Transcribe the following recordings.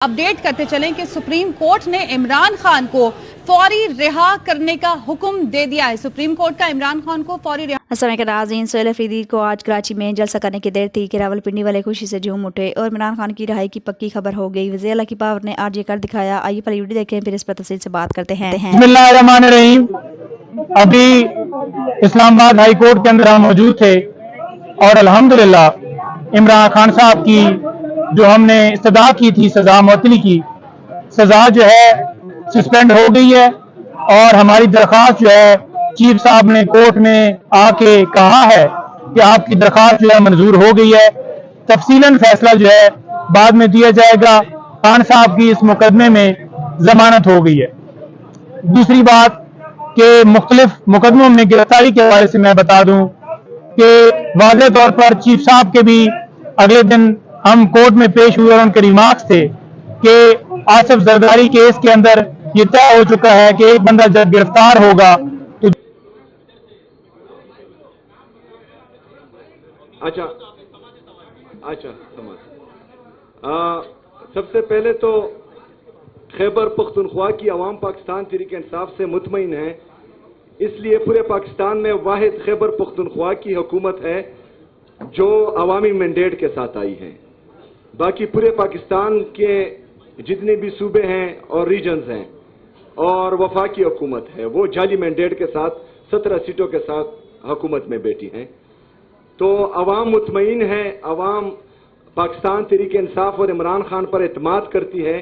Update करते चलें कि सुप्रीम कोर्ट ने इमरान खान को फौरी रिहा करने का हुक्म दे दिया है। सुप्रीम कोर्ट का इमरान खान को फौरी रिहा। अस्सलाम वालेकुम नाज़रीन, सोहेल अफरीदी को आज कराची में जलसा करने की देर थी कि रावलपिंडी वाले खुशी से झूम उठे और इमरान खान की रिहाई की पक्की खबर हो गई। वज़ीर आला की पावर ने आज ये कर दिखाया। आइए पहले वीडियो देखें, फिर इस पर तफसील से बात करते हैं। बिस्मिल्लाहिर्रहमानिर्रहीम। अभी इस्लामाबाद हाई कोर्ट के अंदर हम मौजूद थे और अल्हम्दुलिल्लाह इमरान खान साहब की जो हमने इस्तदा की थी सजा मुअत्तली की, सजा जो है सस्पेंड हो गई है और हमारी दरख्वास्त जो है चीफ साहब ने कोर्ट में आके कहा है कि आपकी दरख्वास्त जो है मंजूर हो गई है। तफसीलन फैसला जो है बाद में दिया जाएगा। खान साहब की इस मुकदमे में जमानत हो गई है। दूसरी बात कि मुख्तलिफ मुकदमों में गिरफ्तारी के हवाले से मैं बता दूं कि वाज़ेह तौर पर चीफ साहब के भी अगले दिन हम कोर्ट में पेश हुए और उनके रिमार्क्स थे कि आसिफ जरदारी केस के अंदर ये तय हो चुका है कि एक बंदा जब गिरफ्तार होगा तो अच्छा सबसे पहले तो खैबर पख्तूनख्वा की अवाम पाकिस्तान तहरीक इंसाफ से मुतमईन है, इसलिए पूरे पाकिस्तान में वाहिद खैबर पख्तूनख्वा की हुकूमत है जो अवामी मैंडेट के साथ आई है। बाकी पूरे पाकिस्तान के जितने भी सूबे हैं और रीजन्स हैं और वफाकी हुकूमत है वो जाली मैंडेट के साथ 17 सीटों के साथ हुकूमत में बैठी हैं। तो अवाम मुतमईन है, अवाम पाकिस्तान तहरीक इंसाफ और इमरान खान पर एतमाद करती है,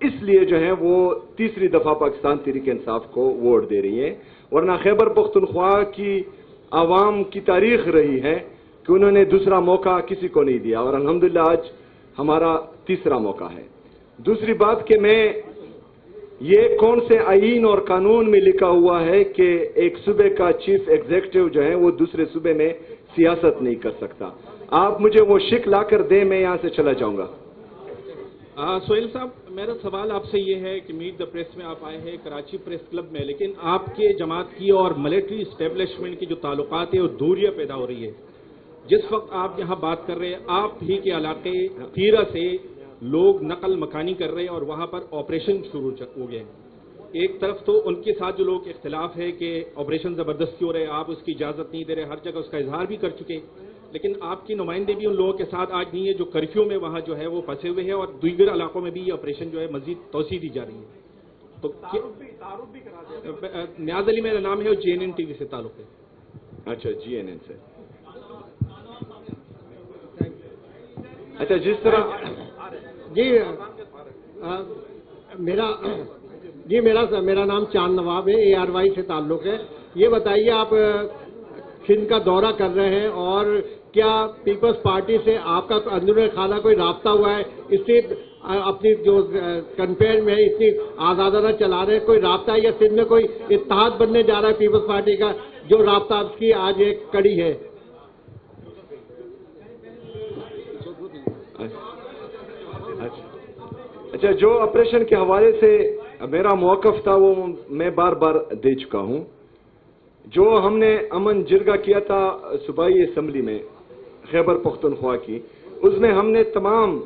इसलिए जो है वो तीसरी दफा पाकिस्तान तहरीक इंसाफ को वोट दे रही है। वरना खैबर पख्तूनख्वा की आवाम की तारीख रही है कि उन्होंने दूसरा मौका किसी को नहीं दिया और अल्हम्दुलिल्लाह आज हमारा तीसरा मौका है। दूसरी बात कि मैं ये कौन से आईन और कानून में लिखा हुआ है कि एक सूबे का चीफ एग्जीक्यूटिव जो है वो दूसरे सूबे में सियासत नहीं कर सकता। आप मुझे वो शिक ला कर दें, मैं यहां से चला जाऊंगा। सोहेल साहब, मेरा सवाल आपसे ये है कि मीट द प्रेस में आप आए हैं कराची प्रेस क्लब में, लेकिन आपके जमात की और मिलिट्री इस्टेब्लिशमेंट की जो ताल्लुकात है वो दूरियां पैदा हो रही है। जिस वक्त आप यहाँ बात कर रहे हैं, आप ही के इलाके फीरा से लोग नकल मकानी कर रहे हैं और वहां पर ऑपरेशन शुरू हो गए हैं। एक तरफ तो उनके साथ जो लोग इख्तिलाफ है कि ऑपरेशन जबरदस्ती हो रहे हैं, आप उसकी इजाजत नहीं दे रहे, हर जगह उसका इजहार भी कर चुके हैं, लेकिन आपकी नुमाइंदे भी उन लोगों के साथ आज नहीं है जो कर्फ्यू में वहां जो है वो फंसे हुए हैं और दीगर इलाकों में भी ये ऑपरेशन जो है मजीद तोसी दी जा रही है। तो न्याज अली मेरा नाम है और JNN TV से ताल्लुक है। अच्छा, JNN से। अच्छा, जिस तरह मेरा नाम चांद नवाब है, ARY से ताल्लुक है। ये बताइए, आप सिंध का दौरा कर रहे हैं और क्या पीपल्स पार्टी से आपका अंदरूनी खाना कोई राब्ता हुआ है? इससे अपनी जो कैंपेन में इतनी आजादाना चला रहे हैं, कोई राब्ता है या सिंध में कोई इत्तेहाद बनने जा रहा है पीपल्स पार्टी का, जो राब्ता आपकी आज एक कड़ी है? अच्छा, जो ऑपरेशन के हवाले से मेरा मौक़िफ़ था वो मैं बार बार दे चुका हूं। जो हमने अमन जिरगा किया था सूबाई असम्बली में खैबर पख्तूनख्वा की, उसमें हमने तमाम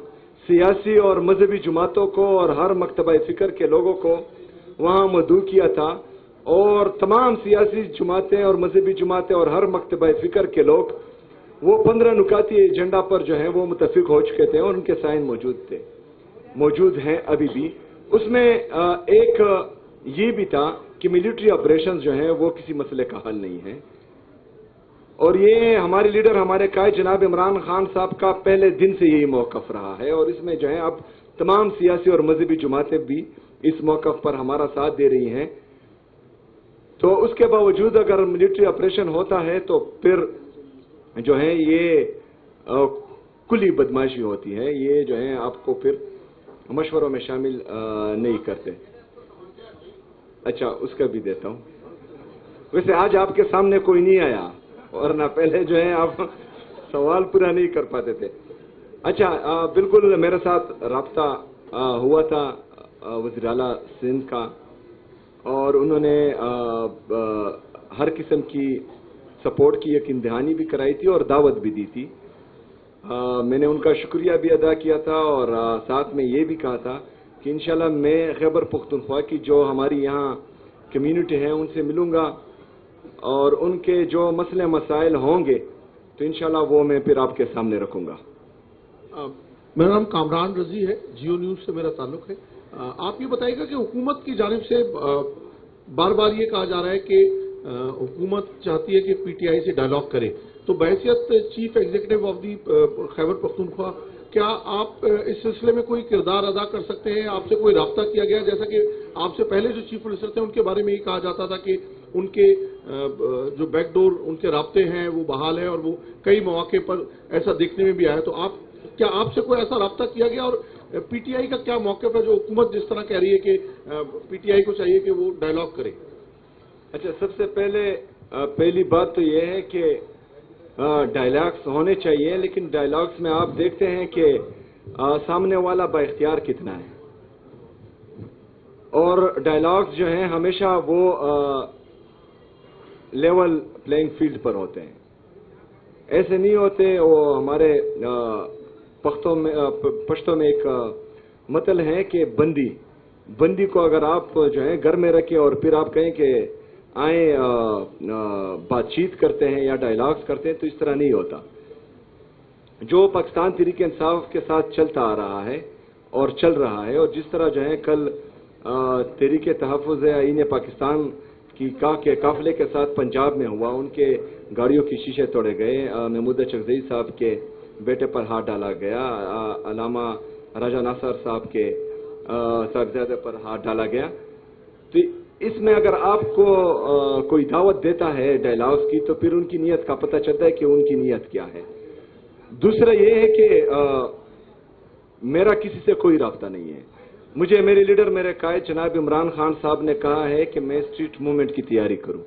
सियासी और मजहबी जमातों को और हर मकतबा फ़िक्र के लोगों को वहां मदऊ किया था और तमाम सियासी जमातें और मजहबी जमातें और हर मकतबा फ़िक्र के लोग वो 15 नुकाती एजेंडा पर जो है वो मुतफिक हो चुके थे और उनके साइन मौजूद हैं अभी भी। उसमें एक ये भी था कि मिलिट्री ऑपरेशंस जो हैं वो किसी मसले का हल नहीं है और ये हमारे लीडर, हमारे कायद जनाब इमरान खान साहब का पहले दिन से यही मौक़िफ़ रहा है और इसमें जो है अब तमाम सियासी और मजहबी जमातें भी इस मौक़िफ़ पर हमारा साथ दे रही हैं। तो उसके बावजूद अगर मिलिट्री ऑपरेशन होता है तो फिर जो है ये कुली बदमाशी होती है, ये जो है आपको फिर मशवरों में शामिल नहीं करते। अच्छा, उसका भी देता हूं। वैसे आज आपके सामने कोई नहीं आया और ना पहले जो है आप सवाल पूरा नहीं कर पाते थे। अच्छा, बिल्कुल मेरे साथ राब्ता हुआ था वज़ीर आला सिंध का और उन्होंने हर किस्म की सपोर्ट की यकीन दहानी भी कराई थी और दावत भी दी थी। मैंने उनका शुक्रिया भी अदा किया था और साथ में ये भी कहा था कि इंशाल्लाह मैं खैबर पख्तूनख्वा की जो हमारी यहाँ कम्युनिटी है उनसे मिलूंगा और उनके जो मसले मसाइल होंगे तो इंशाल्लाह वो मैं फिर आपके सामने रखूंगा। मेरा नाम कामरान रजी है, जियो न्यूज से मेरा ताल्लुक है। आप ये बताइएगा कि हुकूमत की जानिब से बार बार ये कहा जा रहा है कि हुकूमत चाहती है कि पीटीआई से डायलॉग करे, तो बहैसियत chief executive of the Khyber Pakhtunkhwa क्या आप इस सिलसिले में कोई किरदार अदा कर सकते हैं? आपसे कोई राब्ता किया गया? जैसा कि आपसे पहले जो चीफ मिनिस्टर थे उनके बारे में ये कहा जाता था कि उनके जो बैकडोर उनके राब्ते हैं वो बहाल है और वो कई मौके पर ऐसा देखने में भी आया, तो क्या आपसे कोई ऐसा राब्ता किया गया? और पीटीआई का क्या मौक़िफ़ है जो हुकूमत जिस तरह कह रही है कि पीटीआई को चाहिए कि वो डायलॉग करे? अच्छा, सबसे पहली बात तो ये है कि डायलॉग्स होने चाहिए, लेकिन डायलॉग्स में आप देखते हैं कि सामने वाला बाइख्तियार कितना है, और डायलॉग्स जो हैं हमेशा वो लेवल प्लेइंग फील्ड पर होते हैं, ऐसे नहीं होते। वो हमारे पश्तो में एक मतल है कि बंदी को अगर आप जो है घर में रखें और फिर आप कहें कि आए बातचीत करते हैं या डायलॉग्स करते हैं, तो इस तरह नहीं होता। जो पाकिस्तान तहरीक इंसाफ के साथ चलता आ रहा है और चल रहा है, और जिस तरह जो है कल तहरीक तहफ़्फ़ुज़ आईन पाकिस्तान की के काफिले के साथ पंजाब में हुआ, उनके गाड़ियों की शीशे तोड़े गए, महमूद चकज़ई साहब के बेटे पर हाथ डाला गया, अलामा राजा नासर साहब के साहबजादे पर हाथ डाला गया। तो इसमें अगर आपको कोई दावत देता है डायलॉग्स की, तो फिर उनकी नीयत का पता चलता है कि उनकी नीयत क्या है। दूसरा ये है कि मेरा किसी से कोई राब्ता नहीं है। मुझे मेरे लीडर, मेरे कायद जनाब इमरान खान साहब ने कहा है कि मैं स्ट्रीट मूवमेंट की तैयारी करूं।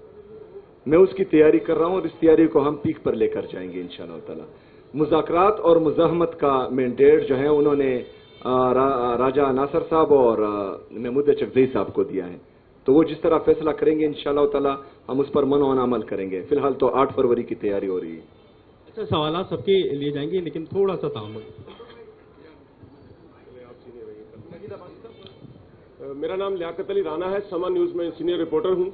मैं उसकी तैयारी कर रहा हूं और इस तैयारी को हम पीक पर लेकर जाएंगे इंशाअल्लाह ताला। मुज़ाकरात और मुज़ाहमत का मैंडेट जो है उन्होंने राजा नासर साहब और महमूद चकज़ई साहब को दिया है, तो वो जिस तरह फैसला करेंगे इंशाअल्लाह ताला हम उस पर मनोन अमल करेंगे। फिलहाल तो 8 फरवरी की तैयारी हो रही है। अच्छा, सवाल सबके लिए जाएंगे लेकिन थोड़ा सा तामुल। मेरा नाम लियाकत अली राना है, समा न्यूज़ में सीनियर रिपोर्टर हूं।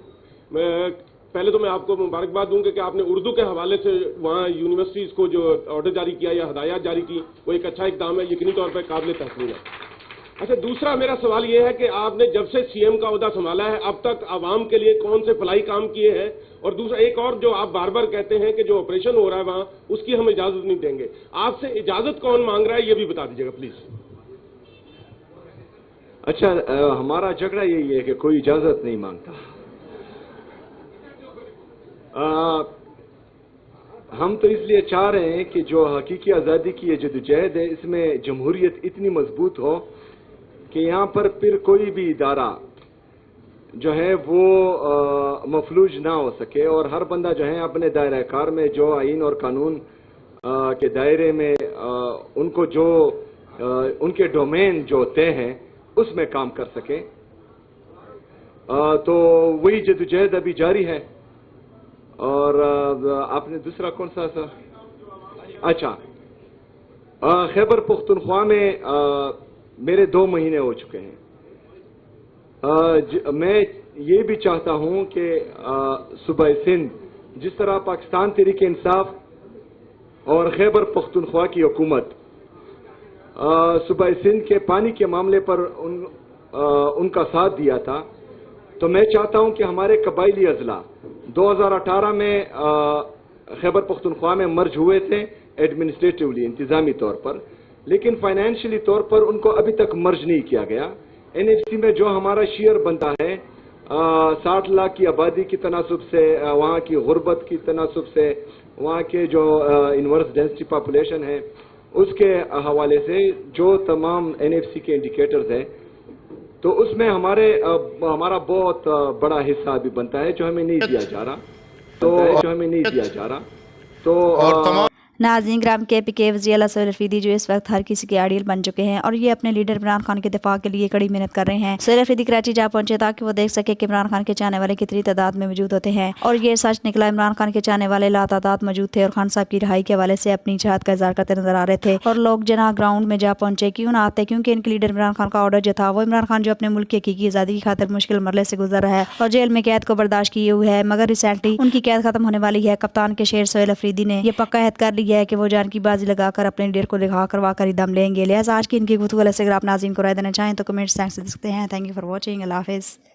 पहले तो मैं आपको मुबारकबाद दूंगा कि आपने उर्दू के हवाले से वहाँ यूनिवर्सिटीज़ को जो ऑर्डर जारी किया या हदायत जारी की, वो एक अच्छा इक़दाम है, यकीनी तौर पर काबिल तहसीन है। अच्छा, दूसरा मेरा सवाल ये है कि आपने जब से सीएम का ओहदा संभाला है अब तक आवाम के लिए कौन से फलाई काम किए हैं? और दूसरा एक और जो आप बार बार कहते हैं कि जो ऑपरेशन हो रहा है वहाँ उसकी हम इजाज़त नहीं देंगे, आपसे इजाज़त कौन मांग रहा है ये भी बता दीजिएगा प्लीज़। अच्छा, हमारा झगड़ा यही है कि कोई इजाज़त नहीं मांगता। हम तो इसलिए चाह रहे हैं कि जो हकीकी आज़ादी की ये जदोजहद है इसमें जमहूरियत इतनी मजबूत हो कि यहाँ पर फिर कोई भी इदारा जो है वो मफलूज ना हो सके, और हर बंदा जो है अपने दायरा कार में जो आइन और कानून के दायरे में उनको जो उनके डोमेन जो तय हैं उसमें काम कर सके। तो वही जदोजहद अभी जारी है। और आपने दूसरा कौन सा सर? अच्छा, खैबर पख्तूनख्वा में मेरे 2 महीने हो चुके हैं। मैं ये भी चाहता हूं कि सूबा सिंध जिस तरह पाकिस्तान तहरीक इंसाफ और खैबर पख्तूनख्वा की हुकूमत सूबा सिंध के पानी के मामले पर उनका साथ दिया था, तो मैं चाहता हूं कि हमारे कबायली अजला 2018 में खैबर पख्तूनख्वा में मर्ज हुए थे एडमिनिस्ट्रेटिवली, इंतजामी तौर पर, लेकिन फाइनेंशियली तौर पर उनको अभी तक मर्ज नहीं किया गया। एनएफसी में जो हमारा शेयर बनता है 60 लाख की आबादी की तनासुब से, वहाँ की गुर्बत की तनासुब से, वहाँ के जो इनवर्स डेंसिटी पॉपुलेशन है उसके हवाले से जो तमाम एनएफसी के इंडिकेटर्स हैं, तो उसमें हमारा बहुत बड़ा हिस्सा भी बनता है जो हमें नहीं दिया जा रहा। नाज़रीन ग्राम के PK वज़ीर आला सोहेल अफरीदी जो इस वक्त हर किसी के आइडियल बन चुके हैं और ये अपने लीडर इमरान खान के दिफा के लिए कड़ी मेहनत कर रहे हैं। सोहेल अफरीदी कराची जा पहुंचे ताकि वो देख सके कि इमरान खान के चाहने वाले कितनी तादाद में मौजूद होते हैं और ये सच निकला। इमरान खान के चाहने वाले लातादाद मौजूद थे और खान साहब की रिहाई के हवाले से अपनी चाहत का इज़हार करते नजर आ रहे थे। और लोग जना ग्राउंड में जा पहुंचे क्यों ना आते, क्योंकि इनके लीडर इमरान खान का ऑर्डर जो था वो इमरान खान जो अपने मुल्क की हकीकी आज़ादी की खातिर मुश्किल मरले से गुजर रहा है और जेल में कैद को बर्दाश्त किए हुए है, मगर रिसेंटली उनकी कैद खत्म होने वाली है। कप्तान के शेर सोहेल अफरीदी ने ये पक्का अहद कर लिया है कि वो जान की बाजी लगाकर अपने लीडर को रिहा करवा कर ही दम लेंगे। लिहाजा आज की इनकी गुफ्तगू से अगर आप नाज़रीन को राय देना चाहें तो कमेंट सेक्शन से दे सकते हैं। Thank you for watching. अल्लाह हाफिज़।